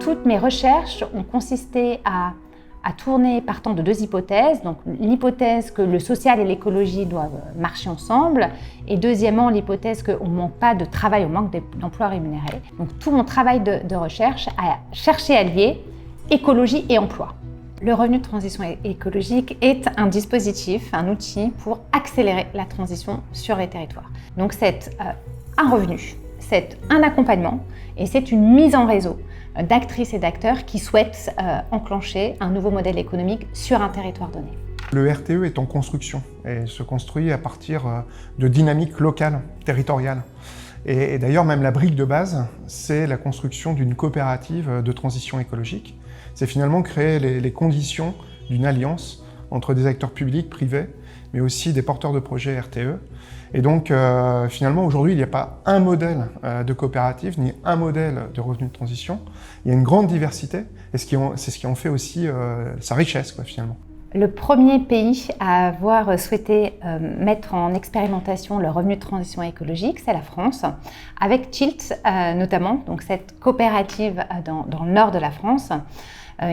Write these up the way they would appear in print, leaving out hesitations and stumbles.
toutes mes recherches ont consisté à tourner partant de deux hypothèses. Donc l'hypothèse que le social et l'écologie doivent marcher ensemble et deuxièmement l'hypothèse qu'on ne manque pas de travail, on manque d'emplois rémunérés. Donc tout mon travail de recherche a cherché à lier écologie et emploi. Le revenu de transition écologique est un dispositif, un outil pour accélérer la transition sur les territoires. Donc c'est un revenu, c'est un accompagnement et c'est une mise en réseau d'actrices et d'acteurs qui souhaitent enclencher un nouveau modèle économique sur un territoire donné. Le RTE est en construction et se construit à partir de dynamiques locales, territoriales. Et d'ailleurs, même la brique de base, c'est la construction d'une coopérative de transition écologique. C'est finalement créer les conditions d'une alliance entre des acteurs publics, privés, mais aussi des porteurs de projets RTE. Et donc, finalement, aujourd'hui, il n'y a pas un modèle de coopérative, ni un modèle de revenu de transition. Il y a une grande diversité, et c'est ce qui en fait aussi sa richesse, finalement. Le premier pays à avoir souhaité mettre en expérimentation le revenu de transition écologique, c'est la France, avec Tilt notamment, donc cette coopérative dans le nord de la France,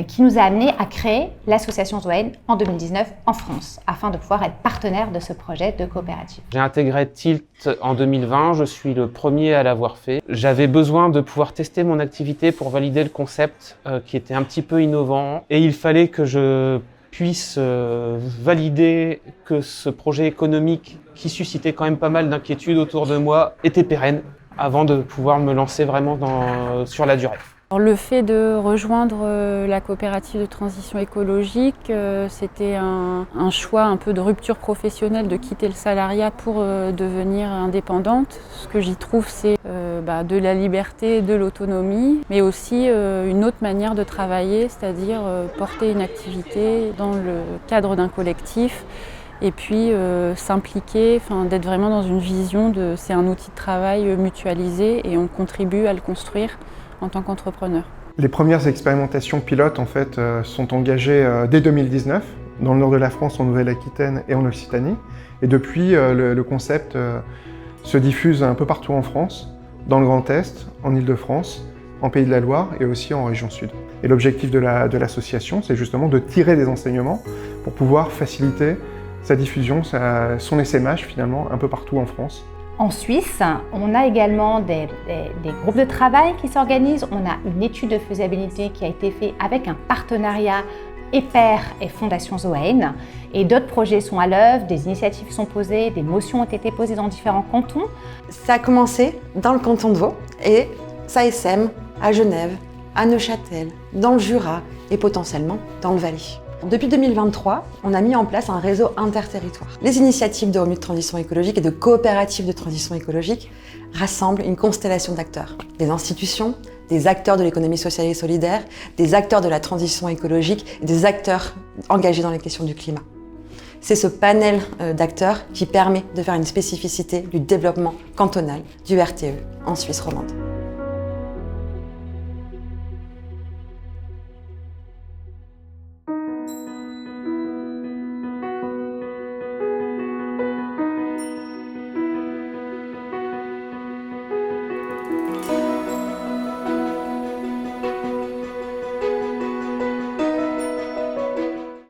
qui nous a amené à créer l'association Zoën en 2019 en France, afin de pouvoir être partenaire de ce projet de coopérative. J'ai intégré Tilt en 2020, je suis le premier à l'avoir fait. J'avais besoin de pouvoir tester mon activité pour valider le concept qui était un petit peu innovant et il fallait que je puisse valider que ce projet économique qui suscitait quand même pas mal d'inquiétudes autour de moi était pérenne avant de pouvoir me lancer vraiment sur la durée. Alors, le fait de rejoindre la coopérative de transition écologique, c'était un choix un peu de rupture professionnelle, de quitter le salariat pour devenir indépendante. Ce que j'y trouve, c'est de la liberté, de l'autonomie, mais aussi une autre manière de travailler, c'est-à-dire porter une activité dans le cadre d'un collectif et puis s'impliquer, d'être vraiment dans une vision de c'est un outil de travail mutualisé et on contribue à le construire en tant qu'entrepreneur. Les premières expérimentations pilotes en fait, sont engagées dès 2019 dans le nord de la France, en Nouvelle-Aquitaine et en Occitanie. Et depuis, le concept se diffuse un peu partout en France, dans le Grand Est, en Île-de-France, en Pays de la Loire et aussi en région Sud. Et l'objectif de l'association, c'est justement de tirer des enseignements pour pouvoir faciliter sa diffusion, son essaimage finalement, un peu partout en France. En Suisse, on a également des groupes de travail qui s'organisent. On a une étude de faisabilité qui a été faite avec un partenariat EPER et Fondation Zoën. Et d'autres projets sont à l'œuvre, des initiatives sont posées, des motions ont été posées dans différents cantons. Ça a commencé dans le canton de Vaud et ça essaime à Genève, à Neuchâtel, dans le Jura et potentiellement dans le Valais. Depuis 2023, on a mis en place un réseau interterritoire. Les initiatives de revenu de transition écologique et de coopératives de transition écologique rassemblent une constellation d'acteurs. Des institutions, des acteurs de l'économie sociale et solidaire, des acteurs de la transition écologique et des acteurs engagés dans les questions du climat. C'est ce panel d'acteurs qui permet de faire une spécificité du développement cantonal du RTE en Suisse romande.